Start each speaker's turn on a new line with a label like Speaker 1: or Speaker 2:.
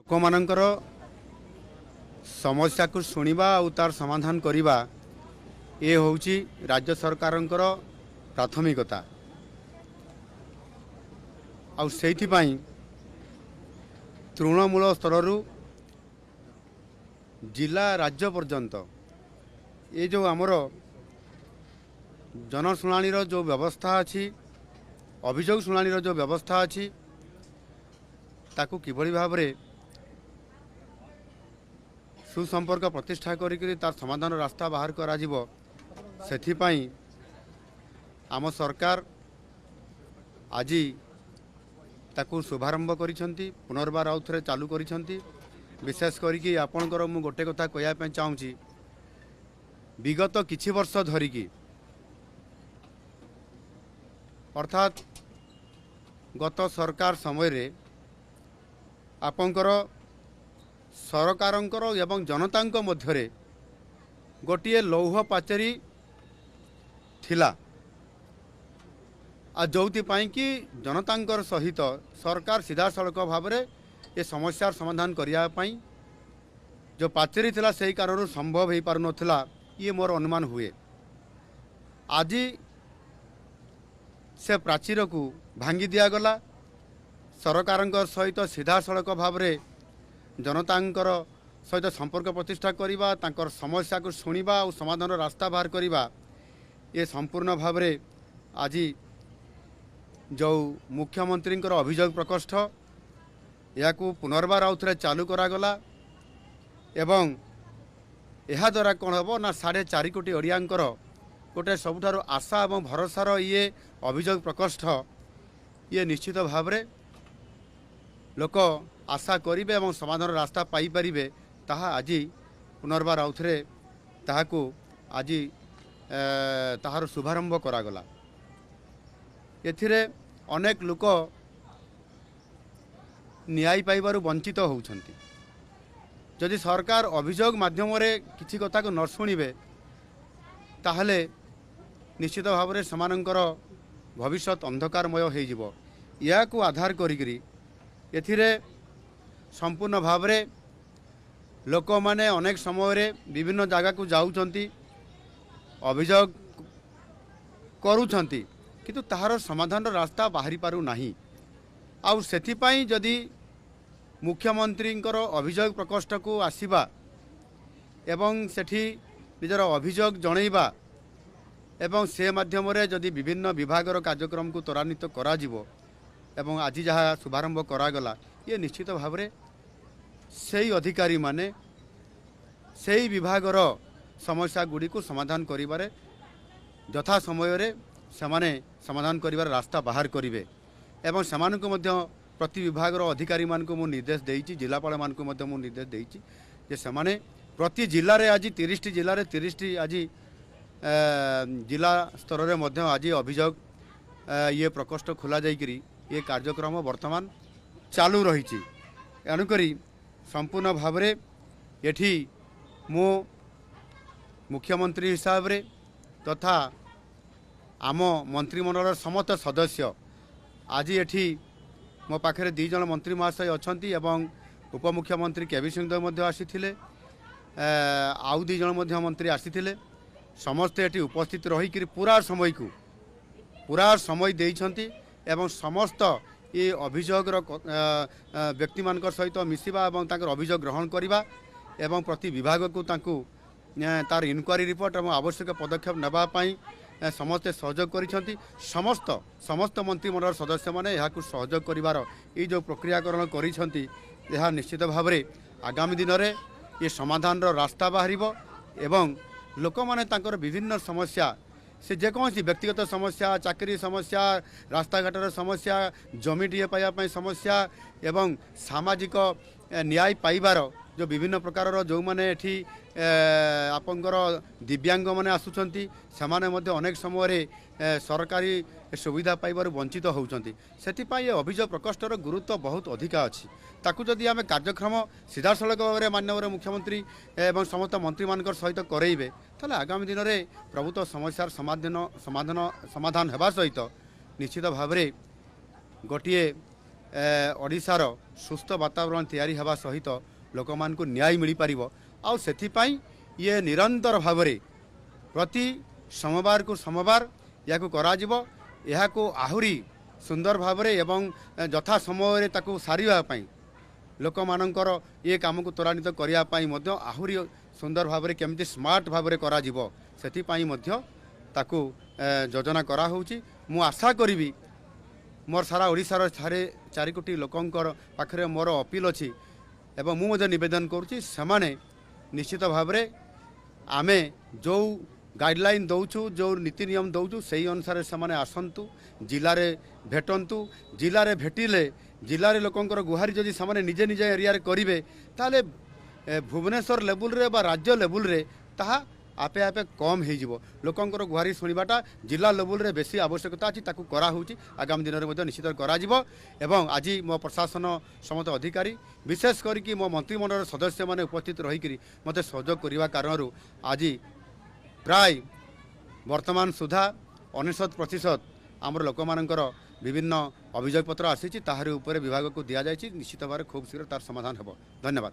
Speaker 1: ଲୋକମାନଙ୍କର ସମସ୍ୟାକୁ ଶୁଣିବା ଆଉ ତାର ସମାଧାନ କରିବା ଏ ହେଉଛି ରାଜ୍ୟ ସରକାରଙ୍କର ପ୍ରାଥମିକତା। ଆଉ ସେଇଥିପାଇଁ ତୃଣମୂଳ ସ୍ତରରୁ ଜିଲ୍ଲା ରାଜ୍ୟ ପର୍ଯ୍ୟନ୍ତ ଏ ଯେଉଁ ଆମର ଜନଶୁଣାଣିର ଯେଉଁ ବ୍ୟବସ୍ଥା ଅଛି, ଅଭିଯୋଗ ଶୁଣାଣିର ଯେଉଁ ବ୍ୟବସ୍ଥା ଅଛି, ତାକୁ କିଭଳି ଭାବରେ ସୁସମ୍ପର୍କ ପ୍ରତିଷ୍ଠା କରିକି ତାର ସମାଧାନ ରାସ୍ତା ବାହାର କରାଯିବ, ସେଥିପାଇଁ ଆମ ସରକାର ଆଜି ତାକୁ ଶୁଭାରମ୍ଭ କରିଛନ୍ତି, ପୁନର୍ବାର ଆଉ ଥରେ ଚାଲୁ କରିଛନ୍ତି। ବିଶେଷ କରିକି ଆପଣଙ୍କର ମୁଁ ଗୋଟେ କଥା କହିବା ପାଇଁ ଚାହୁଁଛି, ବିଗତ କିଛି ବର୍ଷ ଧରିକି ଅର୍ଥାତ୍ ଗତ ସରକାର ସମୟରେ ଆପଣଙ୍କର ସରକାରଙ୍କର ଏବଂ ଜନତାଙ୍କ ମଧ୍ୟରେ ଗୋଟିଏ ଲୌହ ପାଚେରୀ ଥିଲା। ଆଉ ଯେଉଁଥିପାଇଁ କି ଜନତାଙ୍କର ସହିତ ସରକାର ସିଧାସଳଖ ଭାବରେ ଏ ସମସ୍ୟାର ସମାଧାନ କରିବା ପାଇଁ ଯେଉଁ ପାଚେରୀ ଥିଲା ସେହି କାରଣରୁ ସମ୍ଭବ ହୋଇପାରୁନଥିଲା, ଇଏ ମୋର ଅନୁମାନ ହୁଏ। ଆଜି ସେ ପ୍ରାଚୀରକୁ ଭାଙ୍ଗି ଦିଆଗଲା। ସରକାରଙ୍କ ସହିତ ସିଧାସଳଖ ଭାବରେ ଜନତାଙ୍କର ସହିତ ସମ୍ପର୍କ ପ୍ରତିଷ୍ଠା କରିବା, ତାଙ୍କର ସମସ୍ୟାକୁ ଶୁଣିବା ଆଉ ସମାଧାନର ରାସ୍ତା ବାହାର କରିବା, ଏ ସମ୍ପୂର୍ଣ୍ଣ ଭାବରେ ଆଜି ଯେଉଁ ମୁଖ୍ୟମନ୍ତ୍ରୀଙ୍କର ଅଭିଯୋଗ ପ୍ରକୋଷ୍ଠ, ଏହାକୁ ପୁନର୍ବାର ଆଉ ଥରେ ଚାଲୁ କରାଗଲା। ଏବଂ ଏହାଦ୍ୱାରା କ'ଣ ହେବ ନା 4.5 କୋଟି ଓଡ଼ିଆଙ୍କର ଗୋଟେ ସବୁଠାରୁ ଆଶା ଏବଂ ଭରସାର ଇଏ ଅଭିଯୋଗ ପ୍ରକୋଷ୍ଠ, ଇଏ ନିଶ୍ଚିତ ଭାବରେ ଲୋକ ଆଶା କରିବେ ଏବଂ ସମାଧାନର ରାସ୍ତା ପାଇପାରିବେ। ତାହା ଆଜି ପୁନର୍ବାର ଆଉ ଥରେ ତାହାକୁ ଆଜି ତାହାର ଶୁଭାରମ୍ଭ କରାଗଲା। ଏଥିରେ ଅନେକ ଲୋକ ନ୍ୟାୟ ପାଇବାରୁ ବଞ୍ଚିତ ହେଉଛନ୍ତି। ଯଦି ସରକାର ଅଭିଯୋଗ ମାଧ୍ୟମରେ କିଛି କଥାକୁ ନ ଶୁଣିବେ, ତାହେଲେ ନିଶ୍ଚିତ ଭାବରେ ସେମାନଙ୍କର ଭବିଷ୍ୟତ ଅନ୍ଧକାରମୟ ହୋଇଯିବ। ଏହାକୁ ଆଧାର କରିକିରି ଏଥିରେ ସମ୍ପୂର୍ଣ୍ଣ ଭାବରେ ଲୋକମାନେ ଅନେକ ସମୟରେ ବିଭିନ୍ନ ଜାଗାକୁ ଯାଉଛନ୍ତି, ଅଭିଯୋଗ କରୁଛନ୍ତି, କିନ୍ତୁ ତାହାର ସମାଧାନର ରାସ୍ତା ବାହାରି ପାରୁନାହିଁ। ଆଉ ସେଥିପାଇଁ ଯଦି ମୁଖ୍ୟମନ୍ତ୍ରୀଙ୍କର ଅଭିଯୋଗ ପ୍ରକୋଷ୍ଠକୁ ଆସିବା ଏବଂ ସେଠି ନିଜର ଅଭିଯୋଗ ଜଣାଇବା ଏବଂ ସେ ମାଧ୍ୟମରେ ଯଦି ବିଭିନ୍ନ ବିଭାଗର କାର୍ଯ୍ୟକ୍ରମକୁ ତ୍ୱରାନ୍ୱିତ କରାଯିବ ଏବଂ ଆଜି ଯାହା ଶୁଭାରମ୍ଭ କରାଗଲା, ଇଏ ନିଶ୍ଚିତ ଭାବରେ ସେହି ଅଧିକାରୀମାନେ ସେହି ବିଭାଗର ସମସ୍ୟାଗୁଡ଼ିକୁ ସମାଧାନ କରିବାରେ ଯଥା ସମୟରେ ସେମାନେ ସମାଧାନ କରିବାର ରାସ୍ତା ବାହାର କରିବେ। ଏବଂ ସେମାନଙ୍କୁ ମଧ୍ୟ ପ୍ରତି ବିଭାଗର ଅଧିକାରୀମାନଙ୍କୁ ମୁଁ ନିର୍ଦ୍ଦେଶ ଦେଇଛି, ଜିଲ୍ଲାପାଳମାନଙ୍କୁ ମଧ୍ୟ ମୁଁ ନିର୍ଦ୍ଦେଶ ଦେଇଛି ଯେ ସେମାନେ ପ୍ରତି ଜିଲ୍ଲାରେ ଆଜି 30ଟି ଜିଲ୍ଲାରେ 30ଟି ଆଜି ଜିଲ୍ଲା ସ୍ତରରେ ମଧ୍ୟ ଆଜି ଅଭିଯୋଗ ଇଏ ପ୍ରକୋଷ୍ଠ ଖୋଲାଯାଇକରି ଏ କାର୍ଯ୍ୟକ୍ରମ ବର୍ତ୍ତମାନ ଚାଲୁ ରହିଛି। ଏଣୁକରି ସମ୍ପୂର୍ଣ୍ଣ ଭାବରେ ଏଠି ମୁଁ ମୁଖ୍ୟମନ୍ତ୍ରୀ ହିସାବରେ ତଥା ଆମ ମନ୍ତ୍ରିମଣ୍ଡଳର ସମସ୍ତ ସଦସ୍ୟ ଆଜି ଏଠି ମୋ ପାଖରେ 2 ଜଣ ମନ୍ତ୍ରୀ ମହାଶୟ ଅଛନ୍ତି ଏବଂ ଉପମୁଖ୍ୟମନ୍ତ୍ରୀ କେବି ସିଂହଦେଓ ମଧ୍ୟ ଆସିଥିଲେ, ଆଉ 2 ଜଣ ମଧ୍ୟ ମନ୍ତ୍ରୀ ଆସିଥିଲେ। ସମସ୍ତେ ଏଠି ଉପସ୍ଥିତ ରହିକରି ପୁରା ସମୟ ଦେଇଛନ୍ତି ଏବଂ ସମସ୍ତ ଏ ଅଭିଯୋଗର ବ୍ୟକ୍ତିମାନଙ୍କ ସହିତ ମିଶିବା ଏବଂ ତାଙ୍କର ଅଭିଯୋଗ ଗ୍ରହଣ କରିବା ଏବଂ ପ୍ରତି ବିଭାଗକୁ ତାଙ୍କୁ ତାର ଇନକ୍ୱାରି ରିପୋର୍ଟ ଏବଂ ଆବଶ୍ୟକ ପଦକ୍ଷେପ ନେବା ପାଇଁ ସମସ୍ତେ ସହଯୋଗ କରିଛନ୍ତି। ସମସ୍ତ ମନ୍ତ୍ରିମଣ୍ଡଳର ସଦସ୍ୟମାନେ ଏହାକୁ ସହଯୋଗ କରିବାର ଏଇ ଯେଉଁ ପ୍ରକ୍ରିୟାକରଣ କରିଛନ୍ତି, ଏହା ନିଶ୍ଚିତ ଭାବରେ ଆଗାମୀ ଦିନରେ ଏ ସମାଧାନର ରାସ୍ତା ବାହାରିବ ଏବଂ ଲୋକମାନେ ତାଙ୍କର ବିଭିନ୍ନ ସମସ୍ୟା, ସେ ଯେକୌଣସି ବ୍ୟକ୍ତିଗତ ସମସ୍ୟା, ଚାକିରି ସମସ୍ୟା, ରାସ୍ତାଘାଟର ସମସ୍ୟା, ଜମିଟିଏ ପାଇବା ପାଇଁ ସମସ୍ୟା ଏବଂ ସାମାଜିକ ନ୍ୟାୟ ପାଇବାର ଯେଉଁ ବିଭିନ୍ନ ପ୍ରକାରର ଯେଉଁମାନେ ଏଠି ଆପଣଙ୍କର ଦିବ୍ୟାଙ୍ଗମାନେ ଆସୁଛନ୍ତି, ସେମାନେ ମଧ୍ୟ ଅନେକ ସମୟରେ ସରକାରୀ ସୁବିଧା ପାଇବାରୁ ବଞ୍ଚିତ ହେଉଛନ୍ତି। ସେଥିପାଇଁ ଏ ଅଭିଯୋଗ ପ୍ରକୋଷ୍ଠର ଗୁରୁତ୍ୱ ବହୁତ ଅଧିକା ଅଛି। ତାକୁ ଯଦି ଆମେ କାର୍ଯ୍ୟକ୍ରମ ସିଧାସଳଖ ଭାବରେ ମାନ୍ୟବର ମୁଖ୍ୟମନ୍ତ୍ରୀ ଏବଂ ସମସ୍ତ ମନ୍ତ୍ରୀମାନଙ୍କର ସହିତ କରେଇବେ, ତାହେଲେ ଆଗାମୀ ଦିନରେ ପ୍ରଭୁତ୍ୱ ସମସ୍ୟାର ସମାଧାନ ହେବା ସହିତ ନିଶ୍ଚିତ ଭାବରେ ଗୋଟିଏ ଓଡ଼ିଶାର ସୁସ୍ଥ ବାତାବରଣ ତିଆରି ହେବା ସହିତ ଲୋକମାନଙ୍କୁ ନ୍ୟାୟ ମିଳିପାରିବ। ଆଉ ସେଥିପାଇଁ ଇଏ ନିରନ୍ତର ଭାବରେ ପ୍ରତି ସୋମବାରକୁ ସୋମବାର ଏହାକୁ କରାଯିବ। ଏହାକୁ ଆହୁରି ସୁନ୍ଦର ଭାବରେ ଏବଂ ଯଥା ସମୟରେ ତାକୁ ସାରିବା ପାଇଁ ଲୋକମାନଙ୍କର ଏ କାମକୁ ତ୍ୱରାନ୍ୱିତ କରିବା ପାଇଁ ମଧ୍ୟ ଆହୁରି ସୁନ୍ଦର ଭାବରେ କେମିତି ସ୍ମାର୍ଟ ଭାବରେ କରାଯିବ ସେଥିପାଇଁ ମଧ୍ୟ ତାକୁ ଯୋଜନା କରାହେଉଛି। ମୁଁ ଆଶା କରିବି ମୋର ସାରା ଓଡ଼ିଶାର 4 କୋଟି ଲୋକଙ୍କର ପାଖରେ ମୋର ଅପିଲ ଅଛି ଏବଂ ମୁଁ ମଧ୍ୟ ନିବେଦନ କରୁଛି ସେମାନେ ନିଶ୍ଚିତ ଭାବରେ ଆମେ ଯେଉଁ ଗାଇଡ଼ଲାଇନ୍ ଦେଉଛୁ ଯେଉଁ ନୀତି ନିୟମ ଦେଉଛୁ ସେହି ଅନୁସାରେ ସେମାନେ ଆସନ୍ତୁ, ଜିଲ୍ଲାରେ ଭେଟନ୍ତୁ। ଜିଲ୍ଲାରେ ଭେଟିଲେ ଜିଲ୍ଲାରେ ଲୋକଙ୍କର ଗୁହାରି ଯଦି ସେମାନେ ନିଜେ ନିଜ ଏରିଆରେ କରିବେ ତାହେଲେ ଭୁବନେଶ୍ୱର ଲେବୁଲରେ ବା ରାଜ୍ୟ ଲେବୁଲରେ ତାହା ଆପେ ଆପେ କମ୍ ହେଇଯିବ। ଲୋକଙ୍କର ଗୁହାରି ଶୁଣିବାଟା ଜିଲ୍ଲା ଲେବୁଲରେ ବେଶୀ ଆବଶ୍ୟକତା ଅଛି, ତାକୁ କରାହେଉଛି। ଆଗାମୀ ଦିନରେ ମଧ୍ୟ ନିଶ୍ଚିତ କରାଯିବ। ଏବଂ ଆଜି ମୋ ପ୍ରଶାସନ ସମସ୍ତ ଅଧିକାରୀ ବିଶେଷ କରିକି ମୋ ମନ୍ତ୍ରିମଣ୍ଡଳର ସଦସ୍ୟମାନେ ଉପସ୍ଥିତ ରହିକରି ମୋତେ ସହଯୋଗ କରିବା କାରଣରୁ ଆଜି ପ୍ରାୟ ବର୍ତ୍ତମାନ ସୁଦ୍ଧା 99% ଆମର ଲୋକମାନଙ୍କର ବିଭିନ୍ନ ଅଭିଯୋଗପତ୍ର ଆସିଛି, ତାହାରି ଉପରେ ବିଭାଗକୁ ଦିଆଯାଇଛି। ନିଶ୍ଚିତ ଭାବରେ ଖୁବ୍ ଶୀଘ୍ର ତାର ସମାଧାନ ହେବ। ଧନ୍ୟବାଦ।